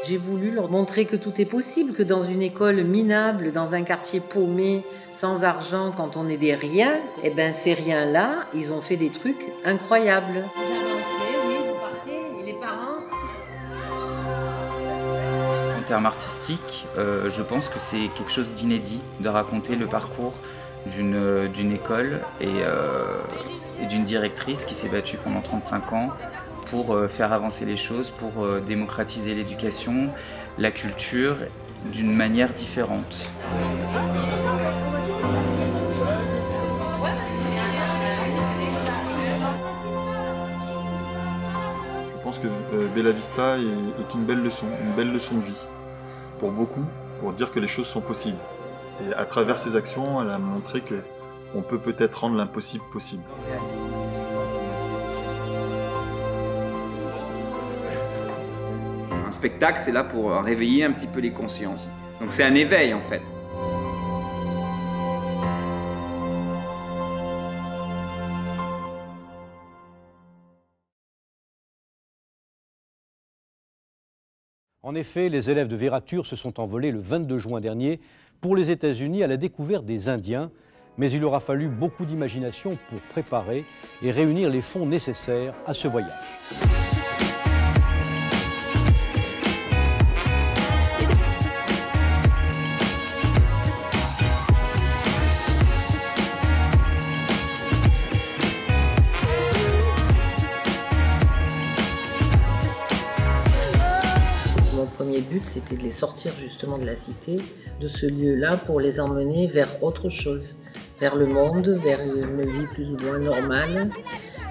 J'ai voulu leur montrer que tout est possible, que dans une école minable, dans un quartier paumé, sans argent, quand on est des riens, eh ben ces riens-là, ils ont fait des trucs incroyables. Vous avancez, oui, vous partez, et les parents? En termes artistiques, je pense que c'est quelque chose d'inédit de raconter le parcours d'une école et d'une directrice qui s'est battue pendant 35 ans pour faire avancer les choses, pour démocratiser l'éducation, la culture d'une manière différente. Je pense que Bella Vista est une belle leçon de vie. Pour beaucoup, pour dire que les choses sont possibles. Et à travers ses actions, elle a montré qu'on peut peut-être rendre l'impossible possible. Un spectacle, c'est là pour réveiller un petit peu les consciences. Donc c'est un éveil en fait. En effet, les élèves de Vérature se sont envolés le 22 juin dernier pour les États-Unis à la découverte des Indiens, mais il aura fallu beaucoup d'imagination pour préparer et réunir les fonds nécessaires à ce voyage. Mon premier but, c'était de les sortir justement de la cité, de ce lieu-là, pour les emmener vers autre chose, vers le monde, vers une vie plus ou moins normale,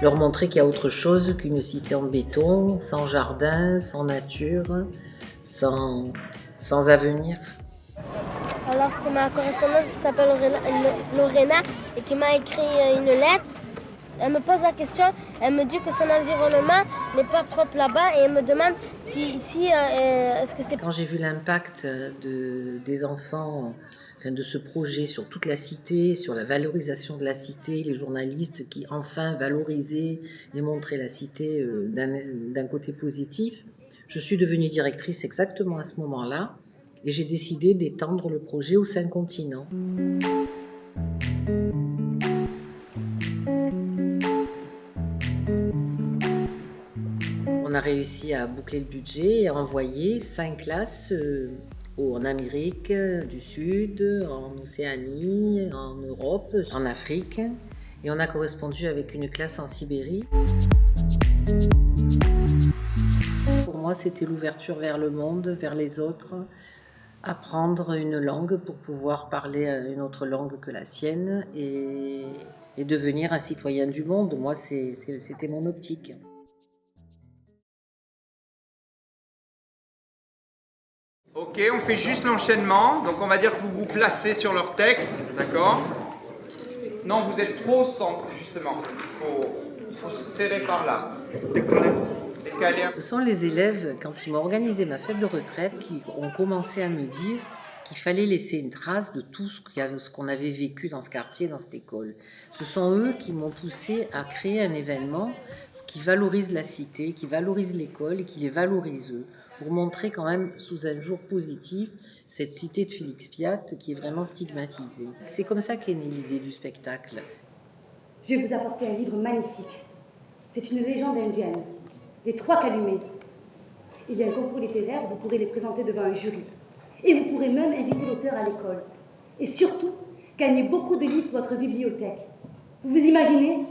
leur montrer qu'il y a autre chose qu'une cité en béton, sans jardin, sans nature, sans avenir. Alors c'est ma correspondante qui s'appelle Lorena et qui m'a écrit une lettre. Elle me pose la question, elle me dit que son environnement n'est pas propre là-bas et elle me demande si est-ce que c'est... Quand j'ai vu l'impact des enfants, enfin de ce projet sur toute la cité, sur la valorisation de la cité, les journalistes qui enfin valorisaient et montraient la cité d'un côté positif, je suis devenue directrice exactement à ce moment-là et j'ai décidé d'étendre le projet aux 5 continents. On a réussi à boucler le budget et à envoyer 5 classes en Amérique du Sud, en Océanie, en Europe, en Afrique. Et on a correspondu avec une classe en Sibérie. Pour moi, c'était l'ouverture vers le monde, vers les autres. Apprendre une langue pour pouvoir parler une autre langue que la sienne et devenir un citoyen du monde. Moi, c'était mon optique. Ok, on fait juste l'enchaînement. Donc on va dire que vous vous placez sur leur texte, d'accord? Non, vous êtes trop au centre, justement. Il faut se serrer par là. Décaler. Ce sont les élèves, quand ils m'ont organisé ma fête de retraite, qui ont commencé à me dire qu'il fallait laisser une trace de tout ce qu'on avait vécu dans ce quartier, dans cette école. Ce sont eux qui m'ont poussé à créer un événement qui valorise la cité, qui valorise l'école et qui les valorise eux, pour montrer quand même sous un jour positif cette cité de Félix Piat qui est vraiment stigmatisée. C'est comme ça qu'est née l'idée du spectacle. Je vais vous apporter un livre magnifique. C'est une légende indienne, Les 3 Calumets. Il y a un concours littéraire, vous pourrez les présenter devant un jury. Et vous pourrez même inviter l'auteur à l'école. Et surtout, gagner beaucoup de livres pour votre bibliothèque. Vous vous imaginez ?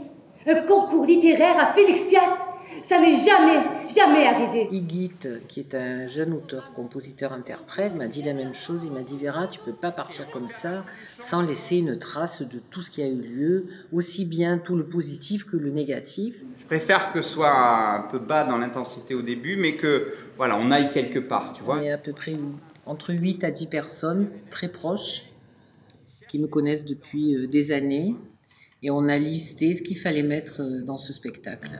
Un concours littéraire à Félix Piat ? Ça n'est jamais arrivé. Igit, qui est un jeune auteur-compositeur-interprète, m'a dit la même chose. Il m'a dit, Vera, tu peux pas partir comme ça sans laisser une trace de tout ce qui a eu lieu, aussi bien tout le positif que le négatif. Je préfère que ce soit un peu bas dans l'intensité au début, mais que, voilà, on aille quelque part, tu vois. On est à peu près entre 8 à 10 personnes très proches qui me connaissent depuis des années. Et on a listé ce qu'il fallait mettre dans ce spectacle.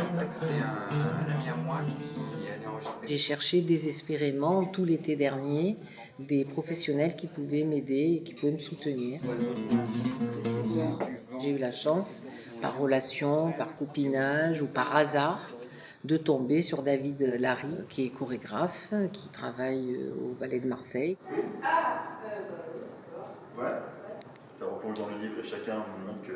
en fait, c'est un ami à moi qui allait enregistrer. J'ai cherché désespérément tout l'été dernier des professionnels qui pouvaient m'aider et qui pouvaient me soutenir. J'ai eu la chance, par relation, par copinage ou par hasard, de tomber sur David Larry, qui est chorégraphe, qui travaille au Ballet de Marseille. Ouais, ça replonge dans le livre et chacun montre que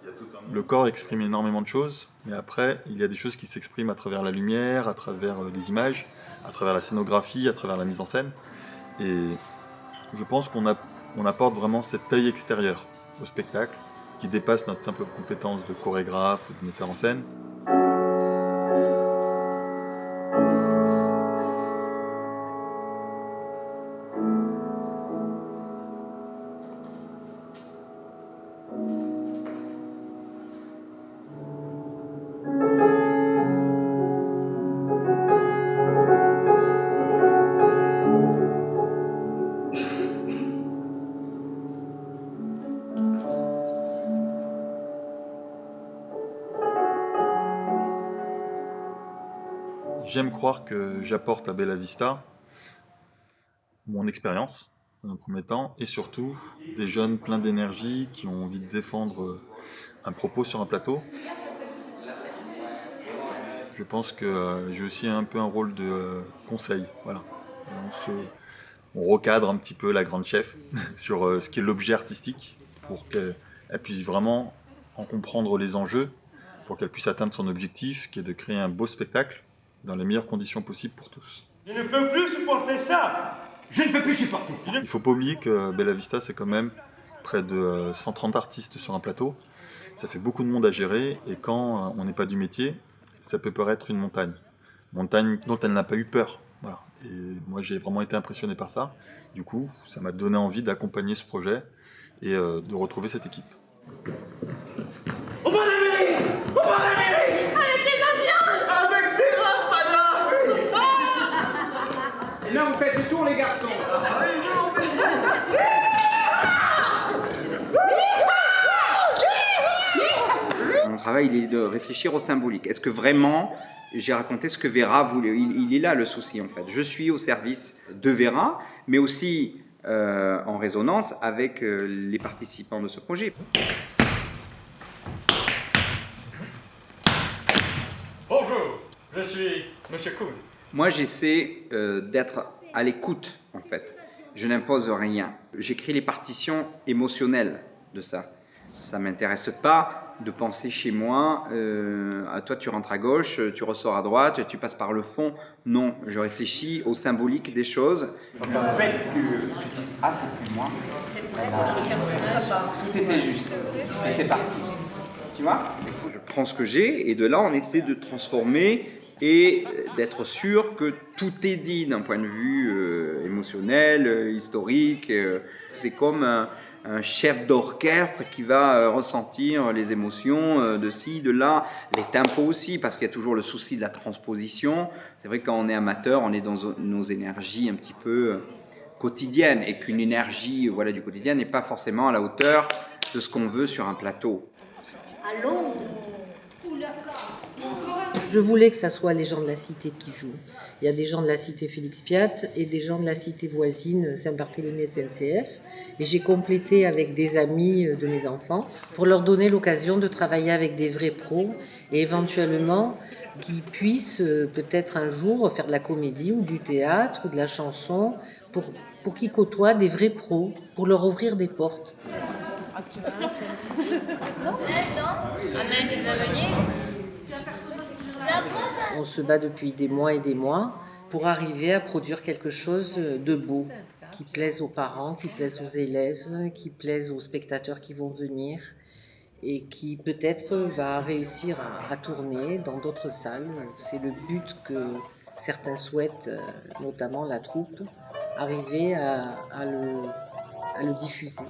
y a tout un monde. Le corps exprime énormément de choses, mais après, il y a des choses qui s'expriment à travers la lumière, à travers les images, à travers la scénographie, à travers la mise en scène. Et je pense qu'on apporte vraiment cet œil extérieur au spectacle, qui dépasse notre simple compétence de chorégraphe ou de metteur en scène. J'aime croire que j'apporte à Bella Vista mon expérience, dans un premier temps, et surtout des jeunes pleins d'énergie qui ont envie de défendre un propos sur un plateau. Je pense que j'ai aussi un peu un rôle de conseil. Voilà. On recadre un petit peu la grande chef sur ce qu'est l'objet artistique pour qu'elle puisse vraiment en comprendre les enjeux, pour qu'elle puisse atteindre son objectif, qui est de créer un beau spectacle dans les meilleures conditions possibles pour tous. Je ne peux plus supporter ça. Je ne peux plus supporter ça. Il ne faut pas oublier que Bella Vista, c'est quand même près de 130 artistes sur un plateau. Ça fait beaucoup de monde à gérer, et quand on n'est pas du métier, ça peut paraître une montagne. Montagne dont elle n'a pas eu peur. Voilà. Et moi, j'ai vraiment été impressionné par ça. Du coup, ça m'a donné envie d'accompagner ce projet et de retrouver cette équipe. On va en Amérique. On va en Amérique. Avec les Indiens. Avec Vera Fada. Et là, vous faites le tour, les garçons. Mon travail, il est de réfléchir au symbolique. Est-ce que vraiment j'ai raconté ce que Vera voulait? Il est là le souci, en fait. Je suis au service de Vera, mais aussi en résonance avec les participants de ce projet. Bonjour, je suis Monsieur Kuhn. Moi, j'essaie d'être à l'écoute, en fait. Je n'impose rien. J'écris les partitions émotionnelles de ça. Ça ne m'intéresse pas de penser chez moi, à toi tu rentres à gauche, tu ressors à droite, tu passes par le fond. Non, je réfléchis au symbolique des choses. Le fait que tu dises « Ah, c'est plus moi », tout était juste. Et c'est parti. Tu vois? Je prends ce que j'ai et de là, on essaie de transformer et d'être sûr que tout est dit d'un point de vue émotionnel, historique. C'est comme un chef d'orchestre qui va ressentir les émotions de ci, de là, les tempos aussi, parce qu'il y a toujours le souci de la transposition. C'est vrai que quand on est amateur, on est dans nos énergies un petit peu quotidiennes, et qu'une énergie du quotidien n'est pas forcément à la hauteur de ce qu'on veut sur un plateau. À Londres. Je voulais que ça soit les gens de la cité qui jouent. Il y a des gens de la cité Félix Piat et des gens de la cité voisine Saint-Barthélemy SNCF. Et j'ai complété avec des amis de mes enfants pour leur donner l'occasion de travailler avec des vrais pros et éventuellement qu'ils puissent peut-être un jour faire de la comédie ou du théâtre ou de la chanson pour qu'ils côtoient des vrais pros, pour leur ouvrir des portes. On se bat depuis des mois et des mois pour arriver à produire quelque chose de beau, qui plaise aux parents, qui plaise aux élèves, qui plaise aux spectateurs qui vont venir et qui peut-être va réussir à tourner dans d'autres salles. C'est le but que certains souhaitent, notamment la troupe, arriver à le diffuser.